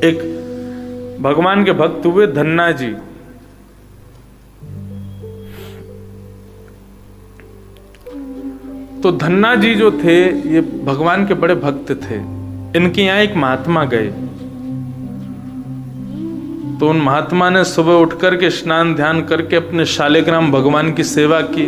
एक भगवान के भक्त हुए धन्ना जी। तो धन्ना जी जो थे ये भगवान के बड़े भक्त थे। इनके यहाँ एक महात्मा गए, तो उन महात्मा ने सुबह उठ करके स्नान ध्यान करके अपने शालिग्राम भगवान की सेवा की।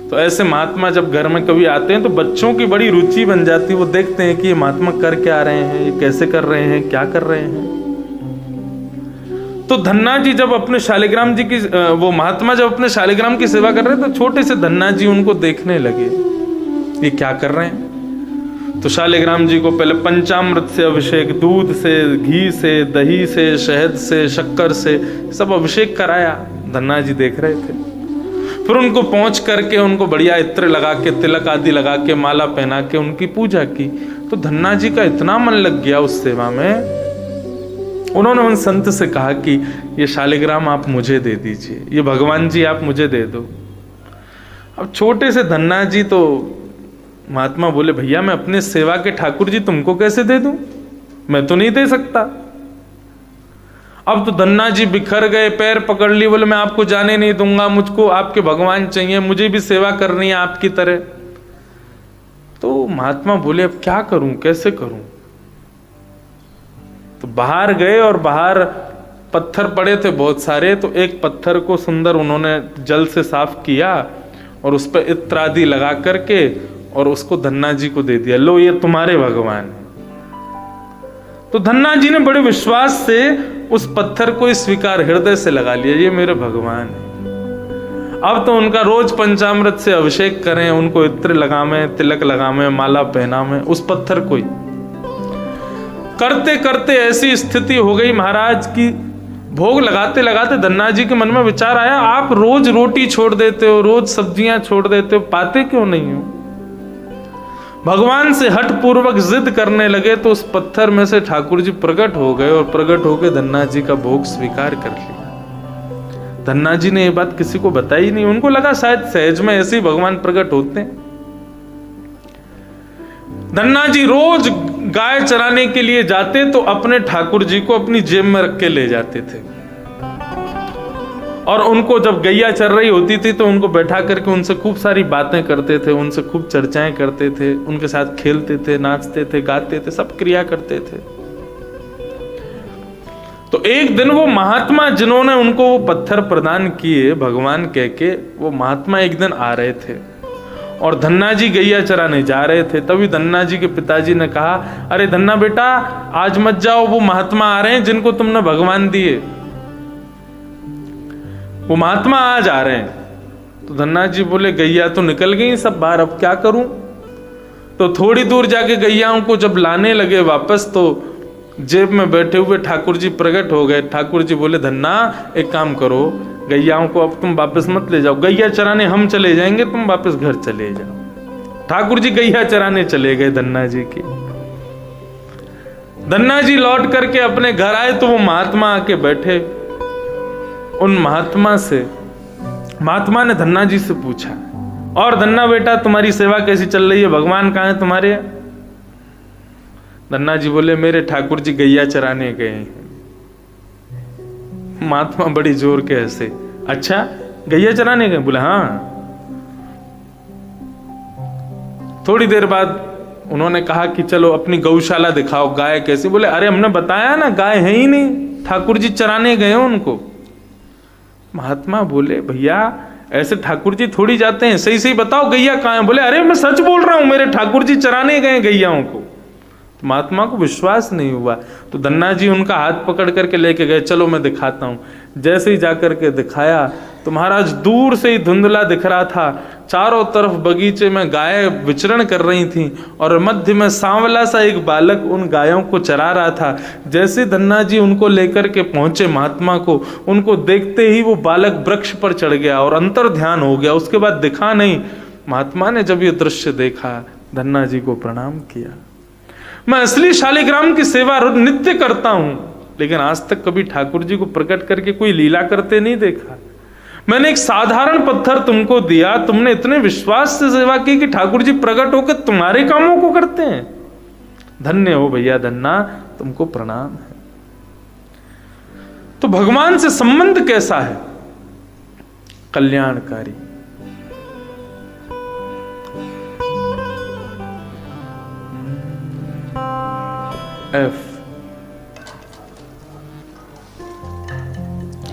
तो ऐसे महात्मा जब घर में कभी आते हैं तो बच्चों की बड़ी रुचि बन जाती है, वो देखते हैं कि ये महात्मा कर क्या रहे हैं, ये कैसे कर रहे हैं, क्या कर रहे हैं। तो धन्ना जी जब अपने शालिग्राम जी की वो महात्मा जब अपने शालिग्राम की सेवा कर रहे हैं तो छोटे से धन्ना जी उनको देखने लगे, ये क्या कर रहे हैं। तो शालिग्राम जी को पहले पंचामृत से अभिषेक, दूध से, घी से, दही से, शहद से, शक्कर से सब अभिषेक कराया। धन्ना जी देख रहे थे। फिर उनको पहुंच करके उनको बढ़िया इत्र लगा के, तिलक आदि लगा के, माला पहना के उनकी पूजा की। तो धन्ना जी का इतना मन लग गया उस सेवा में, उन्होंने उन संत से कहा कि ये शालिग्राम आप मुझे दे दीजिए, ये भगवान जी आप मुझे दे दो। अब छोटे से धन्ना जी तो महात्मा बोले, भैया मैं अपने सेवा के ठाकुर जी तुमको कैसे दे दूं, मैं तो नहीं दे सकता। अब तो धन्ना जी बिखर गए, पैर पकड़ लिए, बोले मैं आपको जाने नहीं दूंगा, मुझको आपके भगवान चाहिए, मुझे भी सेवा करनी है आपकी तरह। तो महात्मा बोले अब क्या करूं, कैसे करूं। तो बाहर गए और बाहर पत्थर पड़े थे बहुत सारे, तो एक पत्थर को सुंदर उन्होंने जल से साफ किया और उस पर इत्र आदि लगा करके और उसको धन्ना जी को दे दिया, लो ये तुम्हारे भगवान है। तो धन्ना जी ने बड़े विश्वास से उस पत्थर को स्वीकार हृदय से लगा लिया, ये मेरे भगवान है। अब तो उनका रोज पंचामृत से अभिषेक करें, उनको इत्र लगावे, तिलक लगावे, माला पहनावे उस पत्थर को ही। करते करते ऐसी स्थिति हो गई महाराज की भोग लगाते लगाते धन्ना जी के मन में विचार आया, आप रोज रोटी छोड़ देते हो, रोज सब्जियां छोड़ देते हो, पाते क्यों नहीं हो। भगवान से हठ पूर्वक जिद करने लगे तो उस पत्थर में से ठाकुर जी प्रकट हो गए और प्रकट होकर धन्ना जी का भोग स्वीकार कर लिया। धन्ना जी ने ये बात किसी को बताई नहीं, उनको लगा शायद सहज में ऐसे ही भगवान प्रकट होते हैं। धन्ना जी रोज गाय चराने के लिए जाते तो अपने ठाकुर जी को अपनी जेब में रख के ले जाते थे, और उनको जब गैया चर रही होती थी तो उनको बैठा करके उनसे खूब सारी बातें करते थे, उनसे खूब चर्चाएं करते थे, उनके साथ खेलते थे, नाचते थे, गाते थे, सब क्रिया करते थे। तो एक दिन वो महात्मा जिन्होंने उनको वो पत्थर प्रदान किए भगवान कह के, वो महात्मा एक दिन आ रहे थे और धन्ना जी गैया चराने जा रहे थे। तभी धन्ना जी के पिताजी ने कहा, अरे धन्ना बेटा आज मत जाओ, वो महात्मा आ रहे हैं जिनको तुमने भगवान दिए, वो महात्मा आज आ रहे हैं। तो धन्ना जी बोले गैया तो निकल गई सब बाहर, अब क्या करूं। तो थोड़ी दूर जाके गैयाओं को जब लाने लगे वापस तो जेब में बैठे हुए ठाकुर जी प्रकट हो गए। ठाकुर जी बोले धन्ना एक काम करो, गैयाओं को अब तुम वापस मत ले जाओ, गैया चराने हम चले जाएंगे, तुम वापस घर चले जाओ। ठाकुर जी गैया चराने चले गए धन्ना जी की। धन्ना जी लौट करके अपने घर आए तो वो महात्मा आके बैठे। उन महात्मा ने धन्ना जी से पूछा, और धन्ना बेटा तुम्हारी सेवा कैसी चल रही है, भगवान कहाँ है तुम्हारे। धन्ना जी बोले मेरे ठाकुर जी गैया चराने गए हैं। महात्मा बड़ी जोर के हंसे, अच्छा गैया चराने गए। बोले हाँ। थोड़ी देर बाद उन्होंने कहा कि चलो अपनी गौशाला दिखाओ, गाय कैसी। बोले अरे हमने बताया ना गाय है ही नहीं, ठाकुर जी चराने गए उनको। महात्मा बोले भैया ऐसे ठाकुर जी थोड़ी जाते हैं, सही सही बताओ गैया कहाँ है। बोले अरे मैं सच बोल रहा हूं, मेरे ठाकुर जी चराने गए गैयाओं को। तो महात्मा को विश्वास नहीं हुआ, तो धन्ना जी उनका हाथ पकड़ करके लेके गए, चलो मैं दिखाता हूं। जैसे ही जाकर के दिखाया तो महाराज दूर से ही धुंधला दिख रहा था, चारों तरफ बगीचे में गाय विचरण कर रही थीं और मध्य में सांवला सा एक बालक उन गायों को चरा रहा था। जैसे धन्ना जी उनको लेकर के पहुंचे महात्मा को, उनको देखते ही वो बालक वृक्ष पर चढ़ गया और अंतर ध्यान हो गया, उसके बाद दिखा नहीं। महात्मा ने जब ये दृश्य देखा धन्ना जी को प्रणाम किया। मैं असली शालिग्राम की सेवा नित्य करता हूं, लेकिन आज तक कभी ठाकुर जी को प्रकट करके कोई लीला करते नहीं देखा। मैंने एक साधारण पत्थर तुमको दिया, तुमने इतने विश्वास से सेवा की कि ठाकुर जी प्रकट होकर तुम्हारे कामों को करते हैं। धन्य हो भैया धन्ना, तुमको प्रणाम है। भगवान से संबंध कैसा है? कल्याणकारी। F,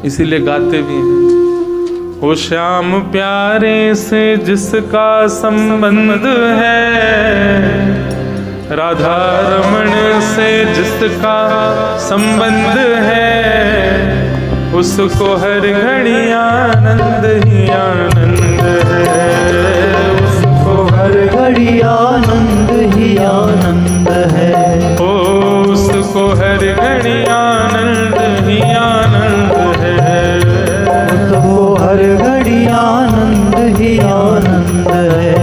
इसीलिए गाते भी हैं, हो श्याम प्यारे से जिसका संबंध है, राधा रमण से जिसका संबंध है, उसको हर घड़ी आनंद ही आनंद है, उसको हर घड़ी आनंद ही आनंद है, ओ उसको हर घड़ी आनंद ही आनंद है, उसको हर घड़ी आनंद ही आनंद है।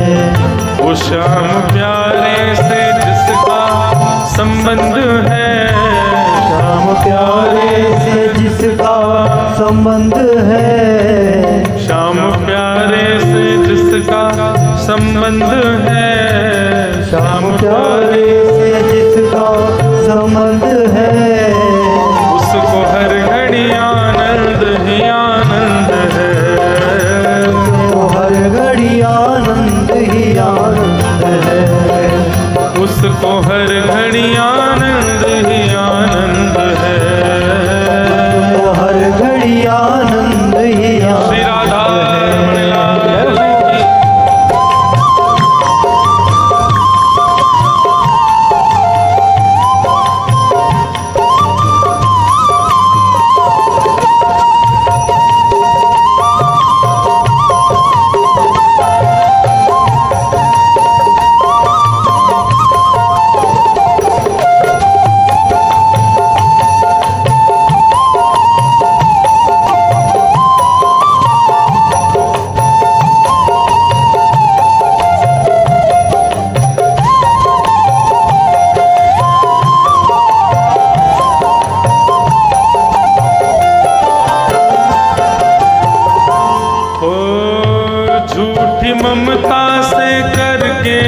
वो श्याम प्यारे से जिसका संबंध है, श्याम प्यारे से जिसका संबंध है, श्याम प्यारे से जिसका संबंध है, श्याम प्यारे से जिसका संबंध है, उसको हर घड़ी आनंद ही आनंद है, उसको हर घड़ी आनंद ही आनंद है, उसको हर घड़ी आनंद ही आनंद है, उसको हर घड़ी आनंद ही श्री राधा रमण लाल की। झूठी ममता से करके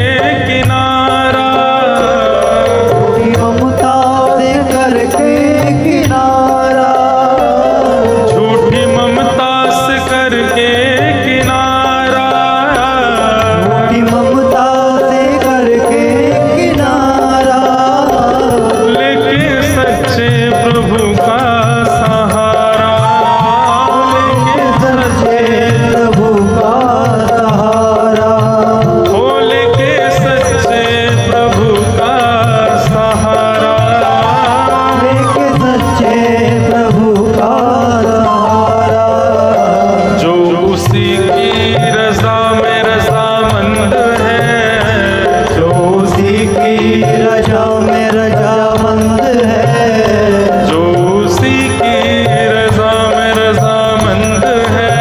किनारा, ममता से करके किनारा, झूठी ममता से करके किनारा, झूठी ममता से करके किनारा, लेके सच्चे प्रभु का सहारा, लेके सच्चे प्रभु का सहारा, ओ लेके सच्चे प्रभु का सहारा, लेके सच्चे प्रभु का सहारा, जो उसी की रजा में रजामंद है, जो उसी की रजा में रजामंद है, जो उसी की रजा में रजामंद है,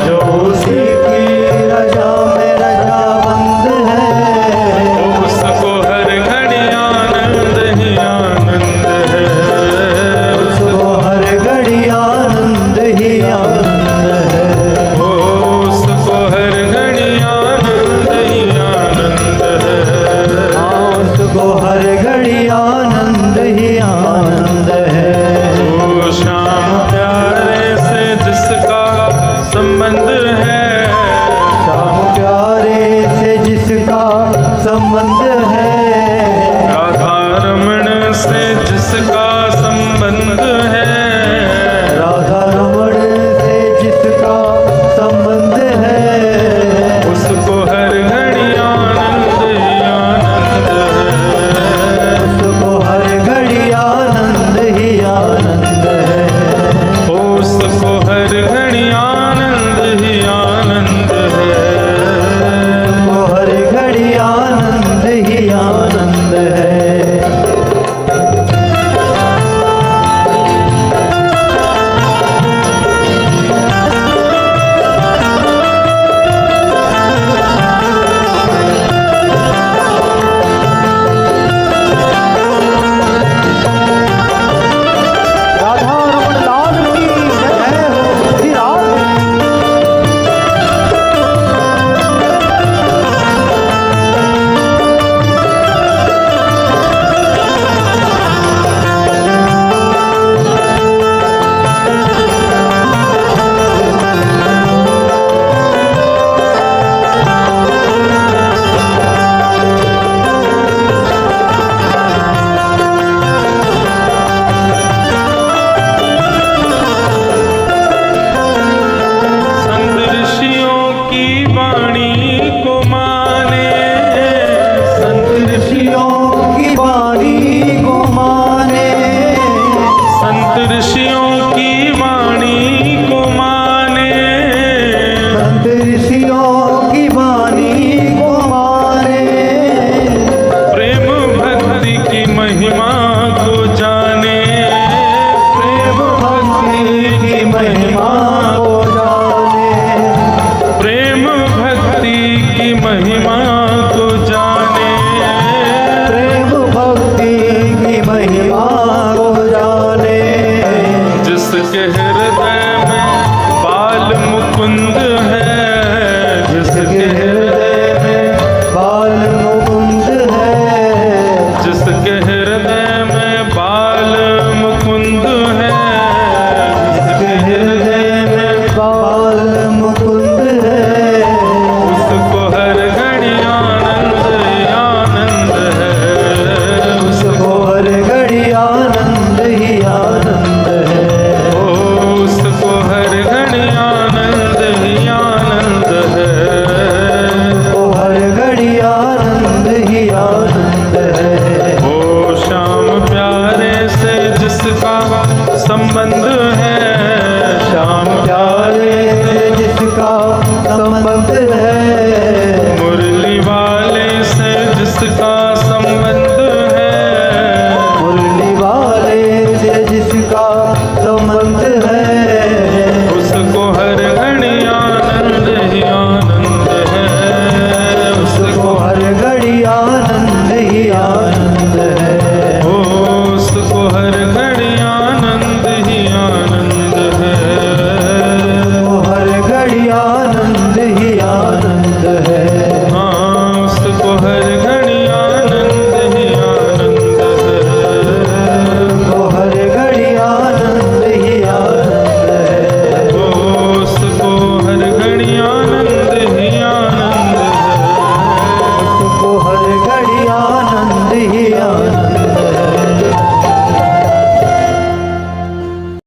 जो उसी की रजा में रजामंद है, उसको हर घड़ी आनंद ही आनंद है, उसको हर घड़ी आनंद ही आनंद है, उसको हर घड़ी आनंद ही आनंद है, उसको हर घड़ी आनंद ही आनंद है। ओ श्याम प्यारे से जिसका संबंध है, श्याम प्यारे से जिसका संबंध है, राधा रमण से जिसका संबंध है, राधा रमण से जिसका संबंध है, उसको हर घड़ी आनंद ही आनंद है, उसको हर घड़ी आनंद ही आनंद है, उसको हर घड़ी आनंद ही आनंद है, उसको हर घड़ी आनंद ही आनंद है। जिसका संबंध है, श्याम प्यारे से जिसका संबंध है, मुरली वाले से जिसका